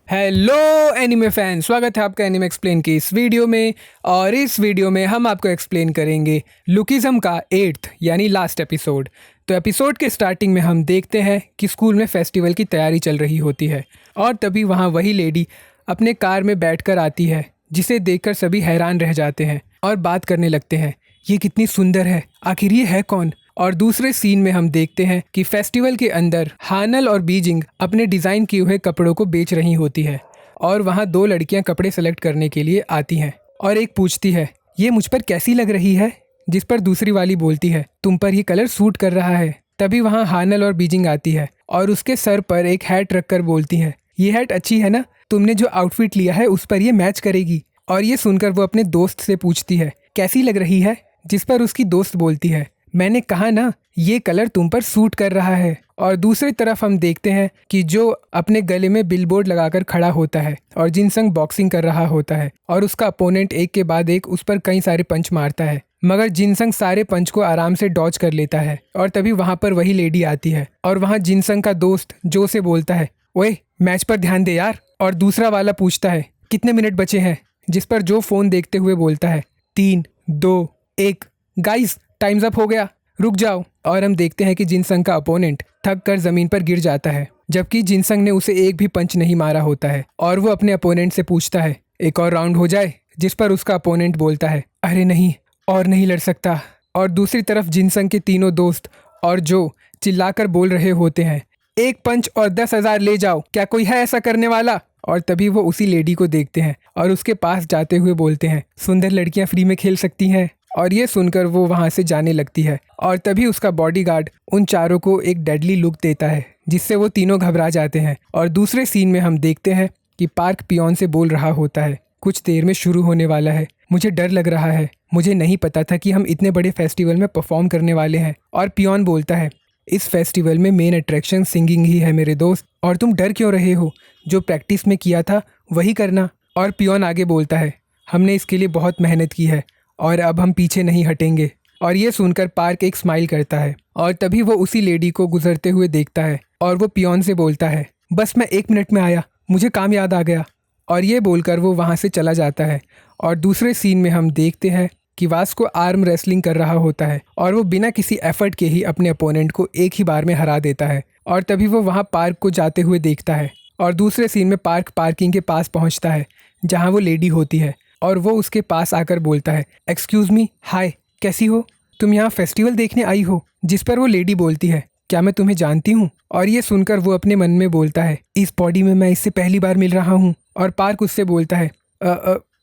Hello anime fan, स्वागत है आपका एनिमे एक्सप्लेन की इस वीडियो में। और इस वीडियो में हम आपको एक्सप्लेन करेंगे लुकिज्म का 8th यानी लास्ट एपिसोड। तो एपिसोड के स्टार्टिंग में हम देखते हैं कि स्कूल में फेस्टिवल की तैयारी चल रही होती है और तभी वहाँ वही लेडी अपने कार में बैठकर आती है, जिसे देखकर सभी हैरान रह जाते हैं और बात करने लगते हैं, ये कितनी सुंदर है, आखिर ये है कौन। और दूसरे सीन में हम देखते हैं कि फेस्टिवल के अंदर हानल और बीजिंग अपने डिज़ाइन किए हुए कपड़ों को बेच रही होती है और वहाँ दो लड़कियाँ कपड़े सेलेक्ट करने के लिए आती हैं और एक पूछती है ये मुझ पर कैसी लग रही है, जिस पर दूसरी वाली बोलती है तुम पर ये कलर सूट कर रहा है। तभी वहाँ हानल और बीजिंग आती है और उसके सर पर एक हैट रखकर बोलती है ये हैट अच्छी है ना, तुमने जो आउटफिट लिया है उस पर ये मैच करेगी। और ये सुनकर वो अपने दोस्त से पूछती है कैसी लग रही है, जिस पर उसकी दोस्त बोलती है मैंने कहा ना ये कलर तुम पर सूट कर रहा है। और दूसरी तरफ हम देखते हैं कि जो अपने गले में बिलबोर्ड लगाकर खड़ा होता है और जिनसंग बॉक्सिंग कर रहा होता है और उसका अपोनेंट एक के बाद एक उस पर कई सारे पंच मारता है, मगर जिनसंग सारे पंच को आराम से डॉज कर लेता है। और तभी वहां पर वही लेडी आती है और वहां जिनसंग का दोस्त जो से बोलता है ओए मैच पर ध्यान दे यार। और दूसरा वाला पूछता है कितने मिनट बचे हैं, जिस पर जो फोन देखते हुए बोलता है 3, 2, 1 गाइस टाइम्स अप हो गया, रुक जाओ। और हम देखते हैं कि जिनसंग का अपोनेंट थक कर जमीन पर गिर जाता है, जबकि जिनसंग ने उसे एक भी पंच नहीं मारा होता है। और वो अपने अपोनेंट से पूछता है एक और राउंड हो जाए, जिस पर उसका अपोनेंट बोलता है अरे नहीं और नहीं लड़ सकता। और दूसरी तरफ जिनसंग के तीनों दोस्त और जो चिल्लाकर बोल रहे होते हैं एक पंच और 10,000 ले जाओ, क्या कोई है ऐसा करने वाला। और तभी वो उसी लेडी को देखते हैं और उसके पास जाते हुए बोलते हैं सुंदर लड़कियां फ्री में खेल सकती हैं। और ये सुनकर वो वहाँ से जाने लगती है और तभी उसका बॉडीगार्ड उन चारों को एक डेडली लुक देता है, जिससे वो तीनों घबरा जाते हैं। और दूसरे सीन में हम देखते हैं कि पार्क पियोन से बोल रहा होता है कुछ देर में शुरू होने वाला है, मुझे डर लग रहा है, मुझे नहीं पता था कि हम इतने बड़े फेस्टिवल में परफॉर्म करने वाले हैं। और पियोन बोलता है इस फेस्टिवल में मेन अट्रैक्शन सिंगिंग ही है मेरे दोस्त, और तुम डर क्यों रहे हो, जो प्रैक्टिस में किया था वही करना। और पियोन आगे बोलता है हमने इसके लिए बहुत मेहनत की है और अब हम पीछे नहीं हटेंगे। और ये सुनकर पार्क एक स्माइल करता है और तभी वो उसी लेडी को गुजरते हुए देखता है और वो पियोन से बोलता है बस मैं 1 मिनट में आया, मुझे काम याद आ गया। और ये बोलकर वो वहाँ से चला जाता है। और दूसरे सीन में हम देखते हैं कि वास्को आर्म रेसलिंग कर रहा होता है और वो बिना किसी एफर्ट के ही अपने अपोनेंट को एक ही बार में हरा देता है। और तभी वो वहाँ पार्क को जाते हुए देखता है और दूसरे सीन में पार्क पार्किंग के पास पहुँचता है जहाँ वो लेडी होती है और वो उसके पास आकर बोलता है एक्सक्यूज़ मी, हाय कैसी हो, तुम यहाँ फेस्टिवल देखने आई हो। जिस पर वो लेडी बोलती है क्या मैं तुम्हें जानती हूँ। और ये सुनकर वो अपने मन में बोलता है इस बॉडी में मैं इससे पहली बार मिल रहा हूँ। और पार्क उससे बोलता है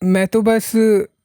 मैं तो बस।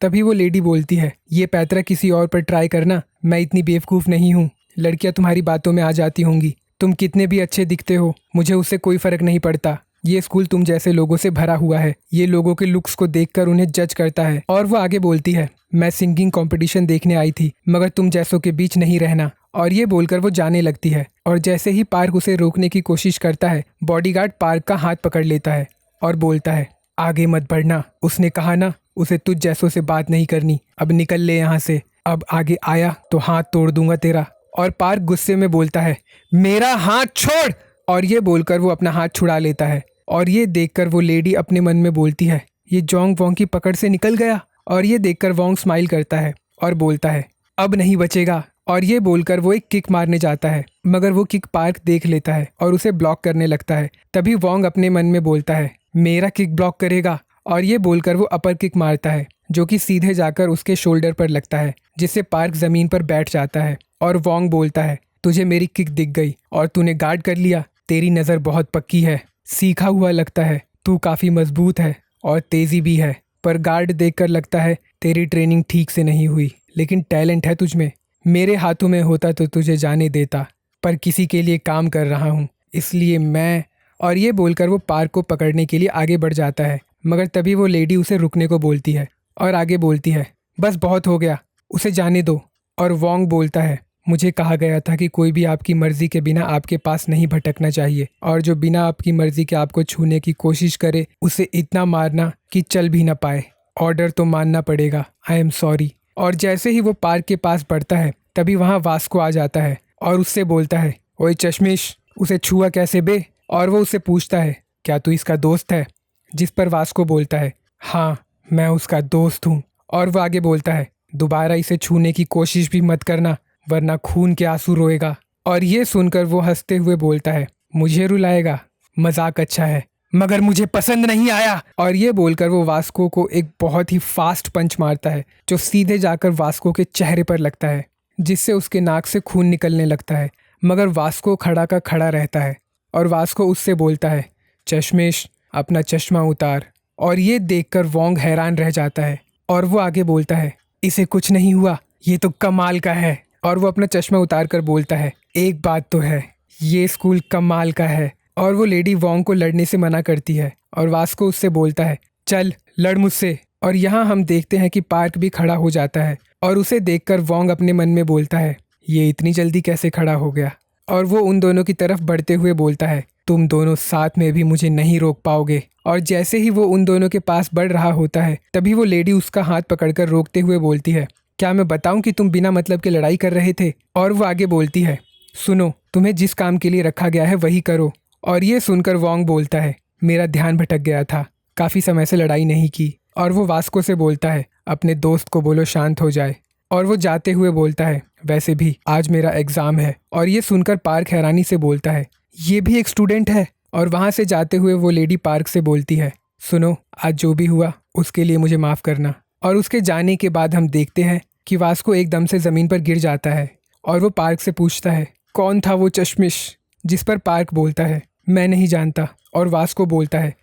तभी वो लेडी बोलती है ये पैतरा किसी और पर ट्राई करना, मैं इतनी बेवकूफ़ नहीं हूँ, लड़कियाँ तुम्हारी बातों में आ जाती होंगी, तुम कितने भी अच्छे दिखते हो मुझे उससे कोई फ़र्क नहीं पड़ता, ये स्कूल तुम जैसे लोगों से भरा हुआ है, ये लोगों के लुक्स को देखकर उन्हें जज करता है। और वो आगे बोलती है मैं सिंगिंग कंपटीशन देखने आई थी, मगर तुम जैसों के बीच नहीं रहना। और ये बोलकर वो जाने लगती है और जैसे ही पार्क उसे रोकने की कोशिश करता है, बॉडीगार्ड पार्क का हाथ पकड़ लेता है और बोलता है आगे मत बढ़ना, उसने कहा ना उसे तुझ जैसों से बात नहीं करनी, अब निकल ले यहाँ से, अब आगे आया तो हाथ तोड़ दूंगा तेरा। और पार्क गुस्से में बोलता है मेरा हाथ छोड़। और ये बोलकर वो अपना हाथ छुड़ा लेता है। और ये देखकर वो लेडी अपने मन में बोलती है ये जोंग वोंग की पकड़ से निकल गया। और ये देखकर वोंग स्माइल करता है और बोलता है अब नहीं बचेगा। और ये बोलकर वो एक किक मारने जाता है, मगर वो किक पार्क देख लेता है और उसे ब्लॉक करने लगता है। तभी वोंग अपने मन में बोलता है मेरा किक ब्लॉक करेगा। और ये बोलकर वो अपर किक मारता है जो कि सीधे जाकर उसके शोल्डर पर लगता है, जिससे पार्क ज़मीन पर बैठ जाता है। और वोंग बोलता है तुझे मेरी किक दिख गई और तूने गार्ड कर लिया, तेरी नज़र बहुत पक्की है, सीखा हुआ लगता है, तू काफ़ी मजबूत है और तेज़ी भी है, पर गार्ड देखकर लगता है तेरी ट्रेनिंग ठीक से नहीं हुई, लेकिन टैलेंट है तुझमें, मेरे हाथों में होता तो तुझे जाने देता, पर किसी के लिए काम कर रहा हूँ इसलिए मैं। और ये बोलकर वो पार्क को पकड़ने के लिए आगे बढ़ जाता है, मगर तभी वो लेडी उसे रुकने को बोलती है और आगे बोलती है बस बहुत हो गया, उसे जाने दो। और वोंग बोलता है मुझे कहा गया था कि कोई भी आपकी मर्ज़ी के बिना आपके पास नहीं भटकना चाहिए, और जो बिना आपकी मर्ज़ी के आपको छूने की कोशिश करे उसे इतना मारना कि चल भी ना पाए, ऑर्डर तो मानना पड़ेगा, आई एम सॉरी। और जैसे ही वो पार्क के पास बढ़ता है तभी वहाँ वास्को आ जाता है और उससे बोलता है ओए चश्मिश, उसे छुआ कैसे बे। और वो उससे पूछता है क्या तू इसका दोस्त है। जिस पर वास्को बोलता है, हाँ मैं उसका दोस्त हूँ। और वो आगे बोलता है, दोबारा इसे छूने की कोशिश भी मत करना वरना खून के आंसू रोएगा। और ये सुनकर वो हंसते हुए बोलता है, मुझे रुलाएगा, मजाक अच्छा है मगर मुझे पसंद नहीं आया। और ये बोलकर वो वास्को को एक बहुत ही फास्ट पंच मारता है जो सीधे जाकर वास्को के चेहरे पर लगता है, जिससे उसके नाक से खून निकलने लगता है। मगर वास्को खड़ा का खड़ा रहता है और वास्को उससे बोलता है, चश्मेश अपना चश्मा उतार। और ये देखकर वोंग हैरान रह जाता है और वो आगे बोलता है, इसे कुछ नहीं हुआ, ये तो कमाल का है। और वो अपना चश्मा उतार कर बोलता है, एक बात तो है, ये स्कूल कमाल का है। और वो लेडी वोंग को लड़ने से मना करती है और वास्को उससे बोलता है, चल लड़ मुझसे। और यहाँ हम देखते हैं कि पार्क भी खड़ा हो जाता है और उसे देखकर वोंग अपने मन में बोलता है, ये इतनी जल्दी कैसे खड़ा हो गया। और वो उन दोनों की तरफ बढ़ते हुए बोलता है, तुम दोनों साथ में भी मुझे नहीं रोक पाओगे। और जैसे ही वो उन दोनों के पास बढ़ रहा होता है तभी वो लेडी उसका हाथ पकड़कर रोकते हुए बोलती है, क्या मैं बताऊं कि तुम बिना मतलब के लड़ाई कर रहे थे। और वो आगे बोलती है, सुनो तुम्हें जिस काम के लिए रखा गया है वही करो। और ये सुनकर वोंग बोलता है, मेरा ध्यान भटक गया था, काफ़ी समय से लड़ाई नहीं की। और वो वास्को से बोलता है, अपने दोस्त को बोलो शांत हो जाए। और वो जाते हुए बोलता है, वैसे भी आज मेरा एग्ज़ाम है। और ये सुनकर पार्क हैरानी से बोलता है, ये भी एक स्टूडेंट है। और वहाँ से जाते हुए वो लेडी पार्क से बोलती है, सुनो आज जो भी हुआ उसके लिए मुझे माफ़ करना। और उसके जाने के बाद हम देखते हैं कि वास्को एकदम से ज़मीन पर गिर जाता है और वो पार्क से पूछता है, कौन था वो चश्मिश। जिस पर पार्क बोलता है, मैं नहीं जानता। और वास्को बोलता है,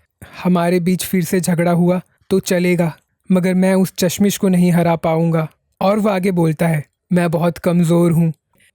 हमारे बीच फिर से झगड़ा हुआ तो चलेगा मगर मैं उस चश्मिश को नहीं हरा पाऊंगा। और वो आगे बोलता है, मैं बहुत कमज़ोर हूँ।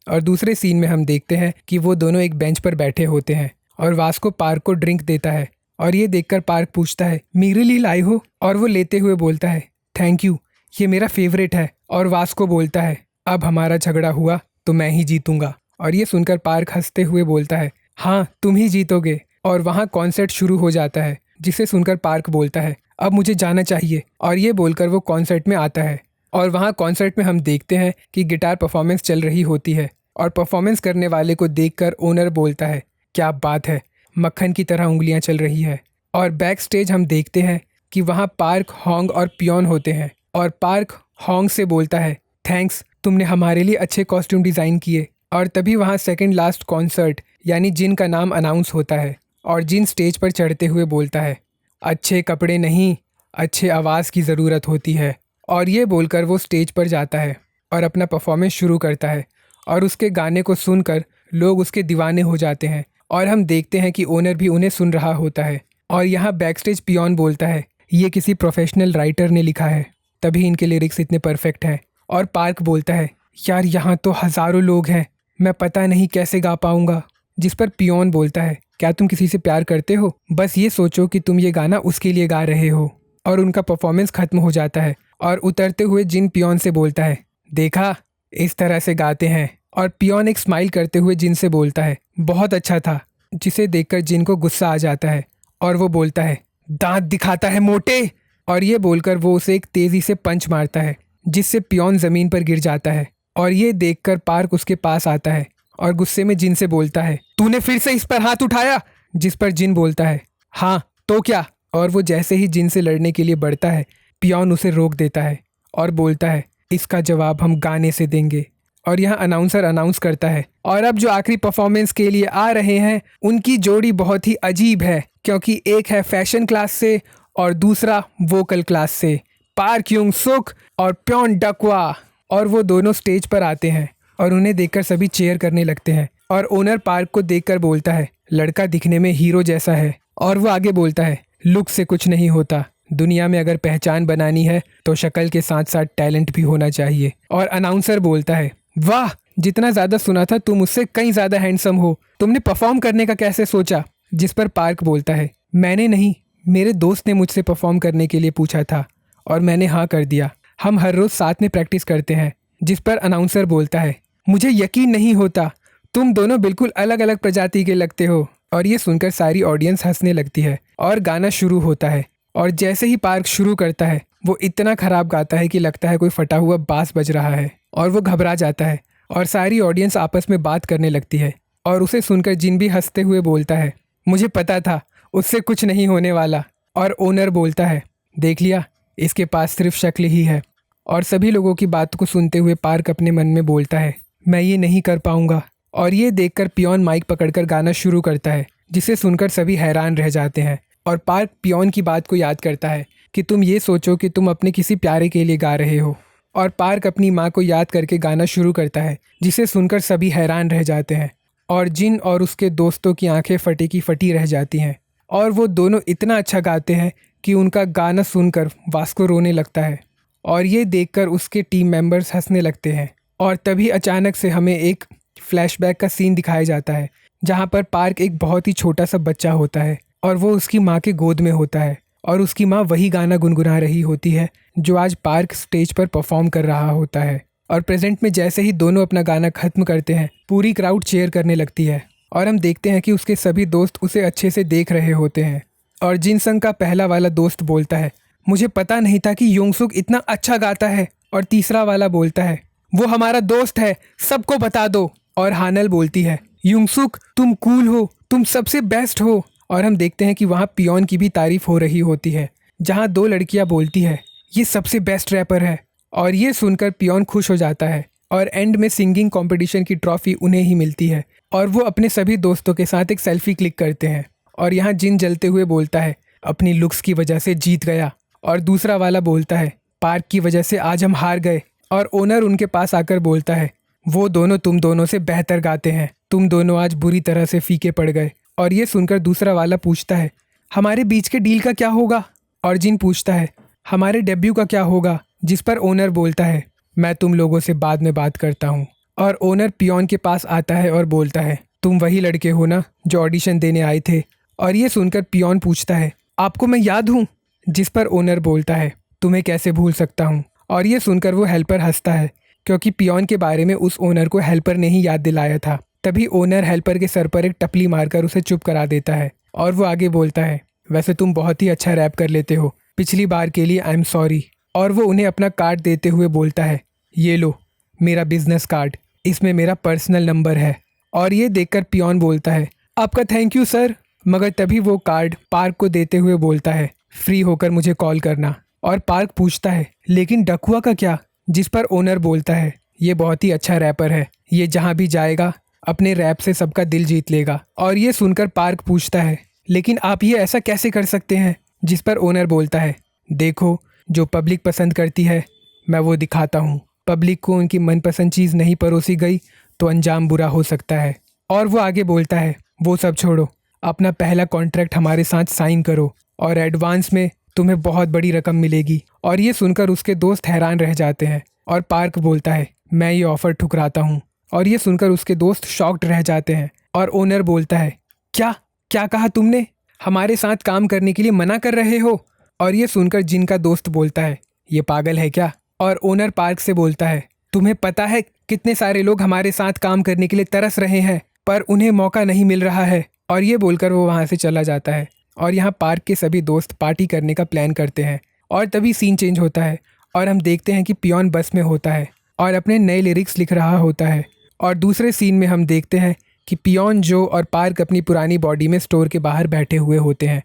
और दूसरे सीन में हम देखते हैं कि वो दोनों एक बेंच पर बैठे होते हैं और वास्को पार्क को ड्रिंक देता है। और ये देखकर पार्क पूछता है, मेरे लिए लाई हो। और वो लेते हुए बोलता है, थैंक यू, ये मेरा फेवरेट है। और वास्को बोलता है, अब हमारा झगड़ा हुआ तो मैं ही जीतूंगा। और ये सुनकर पार्क हंसते हुए बोलता है, हाँ तुम ही जीतोगे। और वहाँ कॉन्सर्ट शुरू हो जाता है जिसे सुनकर पार्क बोलता है, अब मुझे जाना चाहिए। और ये बोलकर वो कॉन्सर्ट में आता है और वहाँ कॉन्सर्ट में हम देखते हैं कि गिटार परफॉर्मेंस चल रही होती है। और परफॉर्मेंस करने वाले को देखकर ओनर बोलता है, क्या बात है, मक्खन की तरह उंगलियां चल रही है। और बैक स्टेज हम देखते हैं कि वहाँ पार्क, होंग और पियोन होते हैं। और पार्क होंग से बोलता है, थैंक्स, तुमने हमारे लिए अच्छे कॉस्ट्यूम डिज़ाइन किए। और तभी वहाँ सेकंड लास्ट कॉन्सर्ट यानी जिन का नाम अनाउंस होता है और जिन स्टेज पर चढ़ते हुए बोलता है, अच्छे कपड़े नहीं, अच्छे आवाज़ की ज़रूरत होती है। और ये बोलकर वो स्टेज पर जाता है और अपना परफॉर्मेंस शुरू करता है। और उसके गाने को सुनकर लोग उसके दीवाने हो जाते हैं। और हम देखते हैं कि ओनर भी उन्हें सुन रहा होता है। और यहाँ बैक स्टेज पियोन बोलता है, ये किसी प्रोफेशनल राइटर ने लिखा है, तभी इनके लिरिक्स इतने परफेक्ट हैं। और पार्क बोलता है, यार यहाँ तो हज़ारों लोग हैं, मैं पता नहीं कैसे गा पाऊँगा। जिस पर पियोन बोलता है, क्या तुम किसी से प्यार करते हो, बस ये सोचो कि तुम ये गाना उसके लिए गा रहे हो। और उनका परफॉर्मेंस ख़त्म हो जाता है और उतरते हुए जिन पियोन से बोलता है, देखा इस तरह से गाते हैं। और पियोन एक स्माइल करते हुए जिन से बोलता है, बहुत अच्छा था। जिसे देखकर जिन को गुस्सा आ जाता है और वो बोलता है, दांत दिखाता है मोटे। और ये बोलकर वो उसे एक तेज़ी से पंच मारता है जिससे पियोन ज़मीन पर गिर जाता है। और ये देखकर पार्क उसके पास आता है और गुस्से में जिन से बोलता है, तूने फिर से इस पर हाथ उठाया। जिस पर जिन बोलता है, हाँ तो क्या। और वो जैसे ही जिन से लड़ने के लिए बढ़ता है पियोन उसे रोक देता है और बोलता है, इसका जवाब हम गाने से देंगे। और यहाँ अनाउंसर अनाउंस करता है, और अब जो आखिरी परफॉर्मेंस के लिए आ रहे हैं उनकी जोड़ी बहुत ही अजीब है क्योंकि एक है फैशन क्लास से और दूसरा वोकल क्लास से, पार्क युंग सुक और प्योन डकवा। और वो दोनों स्टेज पर आते हैं और उन्हें देखकर सभी चेयर करने लगते हैं। और ओनर पार्क को देखकर बोलता है, लड़का दिखने में हीरो जैसा है। और वो आगे बोलता है, लुक से कुछ नहीं होता, दुनिया में अगर पहचान बनानी है तो शक्ल के साथ साथ टैलेंट भी होना चाहिए। और अनाउंसर बोलता है, वाह, जितना ज़्यादा सुना था तुम उससे कहीं ज़्यादा हैंडसम हो, तुमने परफॉर्म करने का कैसे सोचा। जिस पर पार्क बोलता है, मैंने नहीं, मेरे दोस्त ने मुझसे परफॉर्म करने के लिए पूछा था और मैंने हाँ कर दिया, हम हर रोज़ साथ में प्रैक्टिस करते हैं। जिस पर अनाउंसर बोलता है, मुझे यकीन नहीं होता, तुम दोनों बिल्कुल अलग अलग प्रजाति के लगते हो। और ये सुनकर सारी ऑडियंस हंसने लगती है और गाना शुरू होता है। और जैसे ही पार्क शुरू करता है वो इतना ख़राब गाता है कि लगता है कोई फटा हुआ बांस बज रहा है और वो घबरा जाता है और सारी ऑडियंस आपस में बात करने लगती है। और उसे सुनकर जिन भी हंसते हुए बोलता है, मुझे पता था उससे कुछ नहीं होने वाला। और ओनर बोलता है, देख लिया, इसके पास सिर्फ शक्ल ही है। और सभी लोगों की बात को सुनते हुए पार्क अपने मन में बोलता है, मैं ये नहीं कर पाऊंगा। और ये देखकर पियोन माइक पकड़कर गाना शुरू करता है, जिसे सुनकर सभी हैरान रह जाते हैं। और पार्क पियोन की बात को याद करता है कि तुम ये सोचो कि तुम अपने किसी प्यारे के लिए गा रहे हो। और पार्क अपनी माँ को याद करके गाना शुरू करता है, जिसे सुनकर सभी हैरान रह जाते हैं। और जिन और उसके दोस्तों की आंखें फटी की फटी रह जाती हैं। और वो दोनों इतना अच्छा गाते हैं कि उनका गाना सुनकर वास्को रोने लगता है। और ये देखकर उसके टीम मेंबर्स हंसने लगते हैं। और तभी अचानक से हमें एक फ्लैशबैक का सीन दिखाया जाता है, जहाँ पर पार्क एक बहुत ही छोटा सा बच्चा होता है और वो उसकी माँ के गोद में होता है। और उसकी माँ वही गाना गुनगुना रही होती है जो आज पार्क स्टेज पर परफॉर्म कर रहा होता है। और प्रेजेंट में जैसे ही दोनों अपना गाना खत्म करते हैं, पूरी क्राउड चीयर करने लगती है। और हम देखते हैं कि उसके सभी दोस्त उसे अच्छे से देख रहे होते हैं। और जिनसंग का पहला वाला दोस्त बोलता है, मुझे पता नहीं था कि योंगसुक इतना अच्छा गाता है। और तीसरा वाला बोलता है, वो हमारा दोस्त है, सबको बता दो। और हानल बोलती है, योंगसुक तुम कूल हो, तुम सबसे बेस्ट हो। और हम देखते हैं कि वहाँ पियोन की भी तारीफ हो रही होती है, जहाँ दो लड़कियाँ बोलती है, ये सबसे बेस्ट रैपर है। और ये सुनकर पियोन खुश हो जाता है। और एंड में सिंगिंग कंपटीशन की ट्रॉफी उन्हें ही मिलती है। और वो अपने सभी दोस्तों के साथ एक सेल्फी क्लिक करते हैं। और यहाँ जिन जलते हुए बोलता है, अपनी लुक्स की वजह से जीत गया। और दूसरा वाला बोलता है, पार्क की वजह से आज हम हार गए। और ओनर उनके पास आकर बोलता है, वो दोनों तुम दोनों से बेहतर गाते हैं, तुम दोनों आज बुरी तरह से फीके पड़ गए। और ये सुनकर दूसरा वाला पूछता है, हमारे बीच के डील का क्या होगा। और जिन पूछता है, हमारे डेब्यू का क्या होगा। जिस पर ओनर बोलता है, मैं तुम लोगों से बाद में बात करता हूँ। और ओनर पियोन के पास आता है और बोलता है, तुम वही लड़के हो ना जो ऑडिशन देने आए थे। और ये सुनकर पियोन पूछता है, आपको मैं याद हूँ। जिस पर ओनर बोलता है, तुम्हें कैसे भूल सकता हूँ। और ये सुनकर वो हेल्पर हंसता है, क्योंकि पियोन के बारे में उस ओनर को हेल्पर ने ही याद दिलाया था। तभी ओनर हेल्पर के सर पर एक टपली मारकर उसे चुप करा देता है। और वो आगे बोलता है, वैसे तुम बहुत ही अच्छा रैप कर लेते हो, पिछली बार के लिए आई एम सॉरी। और वो उन्हें अपना कार्ड देते हुए बोलता है, ये लो मेरा बिजनेस कार्ड, इसमें मेरा पर्सनल नंबर है। और ये देखकर पियोन बोलता है, आपका थैंक यू सर। मगर तभी वो कार्ड पार्क को देते हुए बोलता है, फ्री होकर मुझे कॉल करना। और पार्क पूछता है, लेकिन डकुआ का क्या। जिस पर ओनर बोलता है, ये बहुत ही अच्छा रैपर है, ये जहाँ भी जाएगा अपने रैप से सबका दिल जीत लेगा। और ये सुनकर पार्क पूछता है, लेकिन आप ये ऐसा कैसे कर सकते हैं। जिस पर ओनर बोलता है, देखो जो पब्लिक पसंद करती है मैं वो दिखाता हूँ। पब्लिक को उनकी मनपसंद चीज़ नहीं परोसी गई तो अंजाम बुरा हो सकता है। और वो आगे बोलता है, वो सब छोड़ो, अपना पहला कॉन्ट्रैक्ट हमारे साथ साइन करो और एडवांस में तुम्हें बहुत बड़ी रकम मिलेगी। और ये सुनकर उसके दोस्त हैरान रह जाते हैं। और पार्क बोलता है, मैं ये ऑफ़र ठुकराता हूँ। और ये सुनकर उसके दोस्त शॉक्ड रह जाते हैं। और ओनर बोलता है, क्या क्या कहा तुमने, हमारे साथ काम करने के लिए मना कर रहे हो। और ये सुनकर जिनका दोस्त बोलता है, ये पागल है क्या। और ओनर पार्क से बोलता है, तुम्हें पता है कितने सारे लोग हमारे साथ काम करने के लिए तरस रहे हैं, पर उन्हें मौका नहीं मिल रहा है। और ये बोलकर वो वहाँ से चला जाता है। और यहाँ पार्क के सभी दोस्त पार्टी करने का प्लान करते हैं। और तभी सीन चेंज होता है और हम देखते हैं कि पियोन बस में होता है और अपने नए लिरिक्स लिख रहा होता है। और दूसरे सीन में हम देखते हैं कि पियोन, जो और पार्क अपनी पुरानी बॉडी में स्टोर के बाहर बैठे हुए होते हैं।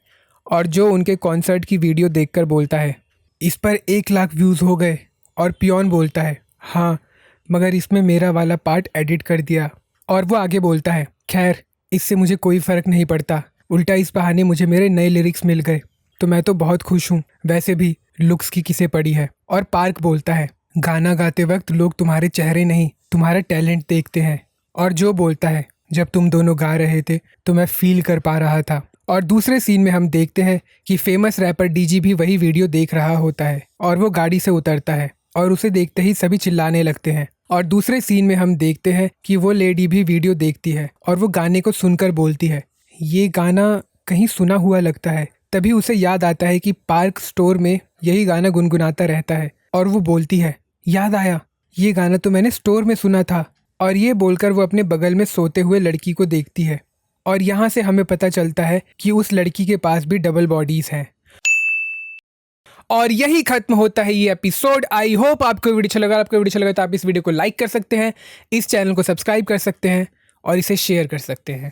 और जो उनके कॉन्सर्ट की वीडियो देखकर बोलता है, इस पर 1 लाख व्यूज़ हो गए। और पियोन बोलता है, हाँ, मगर इसमें मेरा वाला पार्ट एडिट कर दिया। और वो आगे बोलता है, खैर इससे मुझे कोई फ़र्क नहीं पड़ता, उल्टा इस बहाने मुझे मेरे नए लिरिक्स मिल गए तो मैं तो बहुत खुश हूँ। वैसे भी लुक्स की किसे पड़ी है। और पार्क बोलता है, गाना गाते वक्त लोग तुम्हारे चेहरे नहीं तुम्हारा टैलेंट देखते हैं। और जो बोलता है, जब तुम दोनों गा रहे थे तो मैं फील कर पा रहा था। और दूसरे सीन में हम देखते हैं कि फेमस रैपर डीजी भी वही वीडियो देख रहा होता है और वो गाड़ी से उतरता है और उसे देखते ही सभी चिल्लाने लगते हैं। और दूसरे सीन में हम देखते हैं कि वो लेडी भी वीडियो देखती है और वो गाने को सुनकर बोलती है, ये गाना कहीं सुना हुआ लगता है। तभी उसे याद आता है कि पार्क स्टोर में यही गाना गुनगुनाता रहता है। और वो बोलती है, याद आया, ये गाना तो मैंने स्टोर में सुना था। और ये बोलकर वो अपने बगल में सोते हुए लड़की को देखती है। और यहाँ से हमें पता चलता है कि उस लड़की के पास भी डबल बॉडीज़ हैं। और यही खत्म होता है ये एपिसोड। आई होप आपको वीडियो अच्छा लगा। आपको वीडियो अच्छा लगा तो आप इस वीडियो को लाइक कर सकते हैं, इस चैनल को सब्सक्राइब कर सकते हैं और इसे शेयर कर सकते हैं।